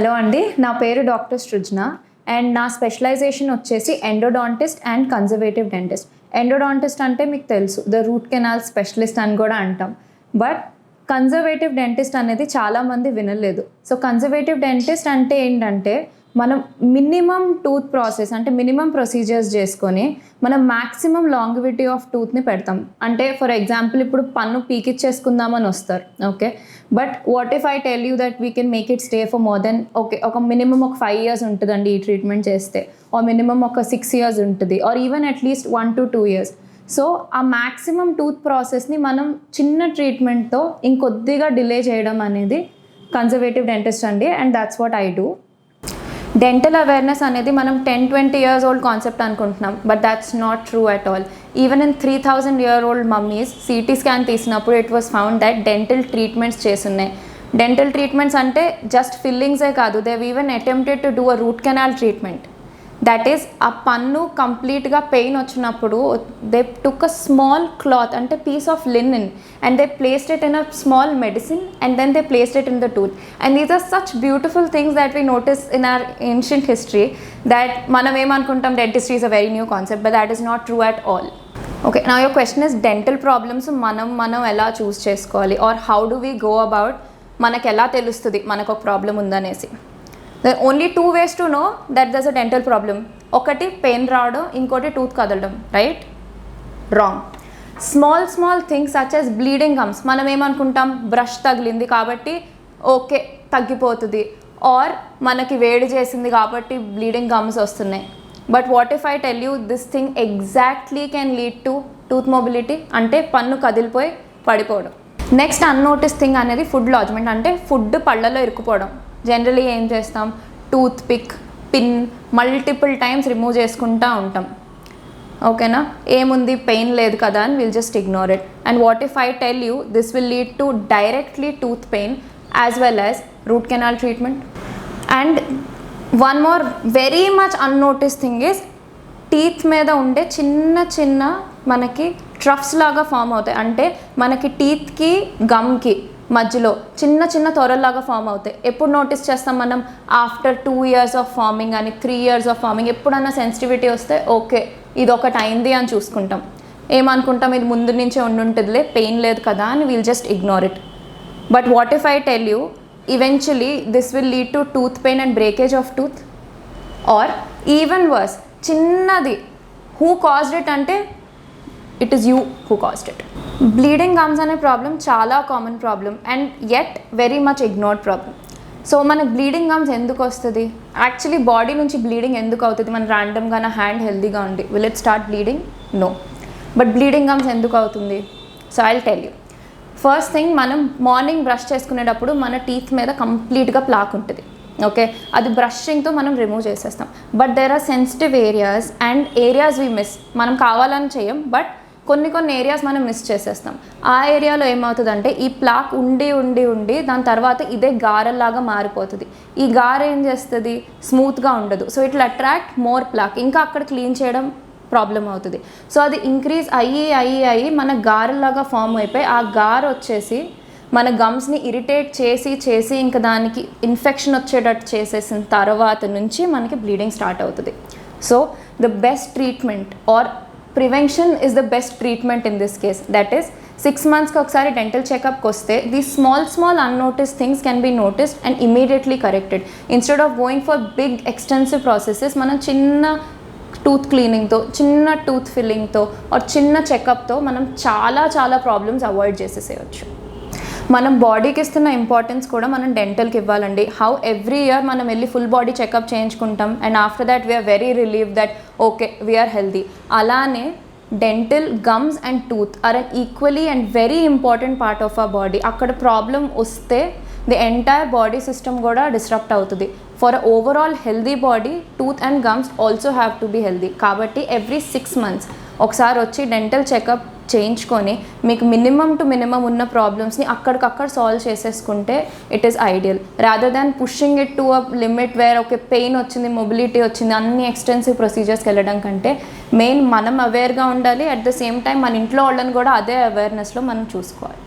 Hello అండి, నా పేరు డాక్టర్ సృజన అండ్ నా స్పెషలైజేషన్ వచ్చేసి endodontist and conservative dentist. Endodontist అంటే మీకు తెలుసు, ద రూట్ కెనాల్ స్పెషలిస్ట్ అని కూడా అంటాం. బట్ కన్జర్వేటివ్ డెంటిస్ట్ అనేది చాలామంది వినలేదు. సో కన్జర్వేటివ్ డెంటిస్ట్ అంటే ఏంటంటే మనం మినిమం టూత్ ప్రాసెస్ అంటే మినిమం ప్రొసీజర్స్ చేసుకొని మనం మ్యాక్సిమం లాంగివిటీ ఆఫ్ టూత్ని పెడతాం. అంటే ఫర్ ఎగ్జాంపుల్ ఇప్పుడు పన్ను పీకిచ్చేసుకుందామని వస్తారు, okay. But what if I tell you that we can make it stay for more than ఒక మినిమం ఒక 5 years ఉంటుందండి ఈ ట్రీట్మెంట్ చేస్తే, ఆర్ మినిమం ఒక 6 years ఉంటుంది, or even at least 1 to 2 years. So ఆ మ్యాక్సిమం టూత్ ప్రాసెస్ని మనం చిన్న ట్రీట్మెంట్తో ఇంకొద్దిగా డిలే చేయడం అనేది కన్జర్వేటివ్ డెంటిస్ట్ అండి. And that's what I do. Dental awareness అనేది మనం 10-20 years old కాన్సెప్ట్ అనుకుంటున్నాం, but that's not true at all. Even in 3000-year-old mummies CT scan తీసినప్పుడు it was found that dental treatments చేస్తున్నాయి. Dental treatments అంటే just ఫిల్లింగ్సే కాదు, they even attempted to do a root canal treatment. That is ఆ పన్ను కంప్లీట్గా pain వచ్చినప్పుడు they took a small cloth అంటే piece of linen and they placed it in a small medicine and then they placed it in the tooth. And these are such beautiful things that we notice in our ancient history that మనం ఏమనుకుంటాం dentistry is a very new concept, but that is not true at all. Okay, నా your question is dental problems మనం ఎలా చూస్ చేసుకోవాలి, or how do we go about, మనకు ఎలా తెలుస్తుంది మనకు ఒక ప్రాబ్లం ఉందనేసి. There are only 2 ways to know that there's a dental problem. ఒకటి పెయిన్ రావడం, ఇంకోటి టూత్ కదలడం, right? Wrong. Small things such as bleeding gums, మనం ఏమనుకుంటాం బ్రష్ తగిలింది కాబట్టి ఓకే తగ్గిపోతుంది, ఆర్ మనకి వేడి చేసింది కాబట్టి బ్లీడింగ్ గమ్స్ వస్తున్నాయి. But what if I tell you this thing exactly can lead to tooth mobility, అంటే పన్ను కదిలిపోయి పడిపోవడం. నెక్స్ట్ అన్నోటిస్ థింగ్ అనేది ఫుడ్ లాడ్జ్మెంట్, అంటే ఫుడ్ పళ్ళలో ఇరుక్కుపోవడం. జనరలీ ఏం చేస్తాం, tooth pick, pin multiple times remove చేసుకుంటూ ఉంటాం, ఓకేనా. ఏముంది పెయిన్ లేదు కదా అని will just ignore it. And what if I tell you this will lead to directly tooth pain as well as root canal treatment. And one more very much unnoticed thing is teeth మీద ఉండే చిన్న మనకి troughs లాగా form అవుతాయి. అంటే మనకి టీత్కి గమ్కి మధ్యలో చిన్న తొరల్లాగా ఫామ్ అవుతాయి. ఎప్పుడు నోటీస్ చేస్తాం మనం, ఆఫ్టర్ 2 years ఆఫ్ ఫార్మింగ్ అని 3 years ఆఫ్ ఫార్మింగ్. ఎప్పుడన్నా సెన్సిటివిటీ వస్తే ఓకే ఇది ఒకటి అయింది అని చూసుకుంటాం, ఏమనుకుంటాం ఇది ముందు నుంచే ఉండుంటుందిలే పెయిన్ లేదు కదా అని will just ignore it. But what if I tell you eventually this will lead to tooth pain and breakage of tooth, or even worse చిన్నది హూ కాజ్డ్ ఇట్ అంటే it is you who caused it. Bleeding gums అనే problem చాలా common problem and yet very much ignored problem. So మనకు bleeding gums ఎందుకు వస్తుంది, actually body నుంచి bleeding ఎందుకు అవుతుంది, మన ర్యాండమ్గా నా హ్యాండ్ హెల్దీగా ఉంది will it start bleeding? No. But bleeding gums ఎందుకు అవుతుంది? So I will tell you. First thing, మనం మార్నింగ్ బ్రష్ చేసుకునేటప్పుడు మన టీత్ మీద కంప్లీట్గా ప్లాక్ ఉంటుంది, ఓకే. అది బ్రషింగ్తో మనం రిమూవ్ చేసేస్తాం. But there are sensitive areas and areas we miss. మనం కావాలని చేయం, బట్ కొన్ని ఏరియాస్ మనం మిస్ చేసేస్తాం. ఆ ఏరియాలో ఏమవుతుందంటే ఈ ప్లాక్ ఉండి దాని తర్వాత ఇదే గారెల్లాగా మారిపోతుంది. ఈ గారె ఏం చేస్తుంది, స్మూత్గా ఉండదు. So it will attract more plaque, ఇంకా అక్కడ క్లీన్ చేయడం ప్రాబ్లం అవుతుంది. సో అది ఇంక్రీజ్ అయ్యి మన గారెల్లాగా ఫామ్ అయిపోయి ఆ గారె వచ్చేసి మన గమ్స్ని ఇరిటేట్ చేసి ఇంకా దానికి ఇన్ఫెక్షన్ వచ్చేటట్టు చేసేసిన తర్వాత నుంచి మనకి బ్లీడింగ్ స్టార్ట్ అవుతుంది. So the best treatment are prevention is the best treatment in this case. That is 6 monthsకి ఒకసారి డెంటల్ చెకప్కి వస్తే these small unnoticed things can be noticed and immediately corrected. Instead of going for big extensive processes, మనం చిన్న tooth క్లీనింగ్తో, చిన్న tooth ఫిల్లింగ్తో are చిన్న చెకప్తో మనం చాలా problems avoid చేసేసేయచ్చు. మనం బాడీకి ఇస్తున్న ఇంపార్టెన్స్ కూడా మనం డెంటల్కి ఇవ్వాలండి. హౌ ఎవ్రీ ఇయర్ మనం వెళ్ళి ఫుల్ బాడీ చెకప్ చేయించుకుంటాం and after that we're very relieve that okay we're healthy. అలానే dental gums and tooth are an equally and very important part of our body. అక్కడ problem వస్తే the entire body system కూడా disturb అవుతుంది. For overall healthy body tooth and gums also have to be healthy. కాబట్టి every 6 months ఒకసారి వచ్చి dental checkup చేయించుకొని మీకు minimum ఉన్న ప్రాబ్లమ్స్ని అక్కడికక్కడ సాల్వ్ చేసేసుకుంటే it is ideal, rather than pushing it to a limit where okay pain వచ్చింది, మొబిలిటీ వచ్చింది, అన్ని ఎక్స్టెన్సివ్ ప్రొసీజర్స్కి వెళ్ళడం కంటే మెయిన్ మనం అవేర్గా ఉండాలి. అట్ ద సేమ్ టైం మన ఇంట్లో వాళ్ళని కూడా అదే అవేర్నెస్లో మనం చూసుకోవాలి.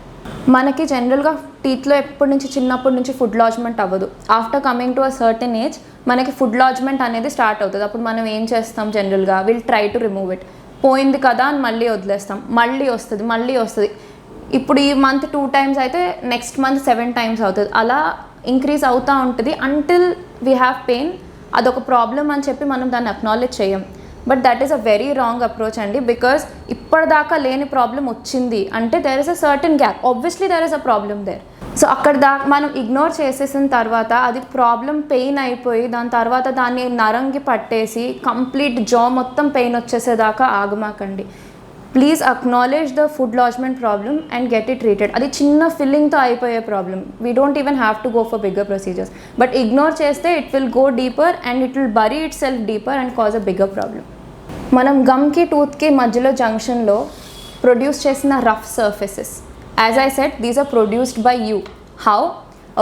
మనకి జనరల్గా టీత్లో ఎప్పటి నుంచి చిన్నప్పటి నుంచి ఫుడ్ లాడ్జ్మెంట్ అవ్వదు. After coming to a certain age మనకి ఫుడ్ లాడ్జ్మెంట్ అనేది స్టార్ట్ అవుతుంది. అప్పుడు మనం ఏం చేస్తాం, జనరల్గా will try to remove it. పోయింది కదా అని మళ్ళీ వదిలేస్తాం, మళ్ళీ వస్తుంది. ఇప్పుడు ఈ మంత్ 2 times అయితే నెక్స్ట్ మంత్ 7 times అవుతుంది. అలా ఇంక్రీజ్ అవుతూ ఉంటుంది అంటిల్ వీ హ్యావ్ పెయిన్. అదొక ప్రాబ్లం అని చెప్పి మనం దాన్ని అక్నాలెడ్జ్ చేయం. But that is a very wrong approach అండి. బికాస్ ఇప్పటిదాకా లేని ప్రాబ్లం వచ్చింది అంటే there is a certain gap. Obviously there is a problem there. So అక్కడ దాకా మనం ఇగ్నోర్ చేసేసిన తర్వాత అది ప్రాబ్లం పెయిన్ అయిపోయి దాని తర్వాత దాన్ని నరంగి పట్టేసి కంప్లీట్ జా మొత్తం పెయిన్ వచ్చేసేదాకా ఆగమాకండి. Please acknowledge the food lodgement problem and get it treated. అది చిన్న ఫిల్లింగ్తో అయిపోయే problem. We don't even have to go for bigger procedures. But ignore చేస్తే it will go deeper and it will bury itself deeper and cause a bigger problem. మనం గమ్కి టూత్కి మధ్యలో జంక్షన్లో ప్రొడ్యూస్ చేసిన rough surfaces, as I said these are produced by you. How?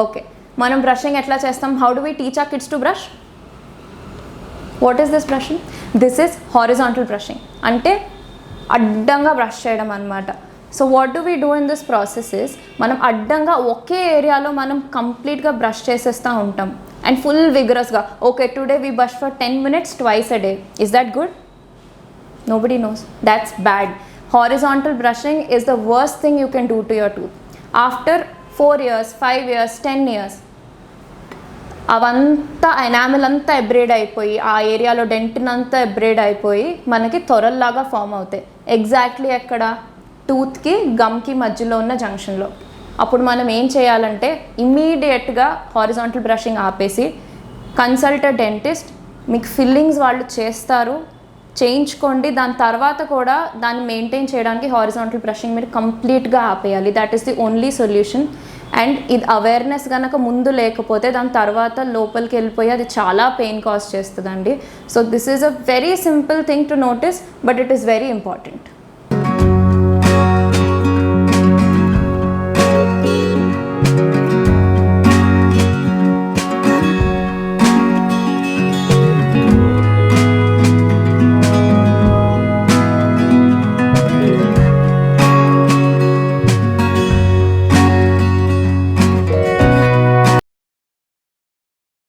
Okay, మనం brushing ఎట్లా చేస్తాం? How do we teach our kids to brush? What is this brushing? This is horizontal brushing, అంటే అడ్డంగా బ్రష్ చేయడం అనమాట. So what do we do in this process is మనం అడ్డంగా ఒకే ఏరియాలో మనం కంప్లీట్గా బ్రష్ చేసేస్తూ ఉంటాం అండ్ ఫుల్ విగరస్గా. Okay, today we brush for 10 minutes twice a day. Is that good? Nobody knows. That's bad. Horizontal brushing is the worst thing you can do to your tooth. After 4 years, 5 years, 10 years, అవంతా enamel అంతా ఎబ్రేడ్ అయిపోయి ఆ ఏరియాలో డెంటినంతా ఎబ్రేడ్ అయిపోయి మనకి త్వరల్లాగా form అవుతాయి. Exactly ఎక్కడ? టూత్కి గమ్కి మధ్యలో ఉన్న జంక్షన్లో. అప్పుడు మనం ఏం చేయాలంటే ఇమ్మీడియట్గా హారిజాంటల్ బ్రషింగ్ ఆపేసి కన్సల్ట్ అ డెంటిస్ట్. మీకు ఫిల్లింగ్స్ వాళ్ళు చేస్తారు, చేయించుకోండి. దాని తర్వాత కూడా దాన్ని మెయింటైన్ చేయడానికి హారిజాంటల్ బ్రషింగ్ మీరు కంప్లీట్గా ఆపేయాలి. That is the only solution. And ఇది అవేర్నెస్ కనుక ముందు లేకపోతే దాని తర్వాత లోపలికి వెళ్ళిపోయి అది చాలా పెయిన్ కాజ్ చేస్తుందండి. So this is a very simple thing to notice, but it is very important.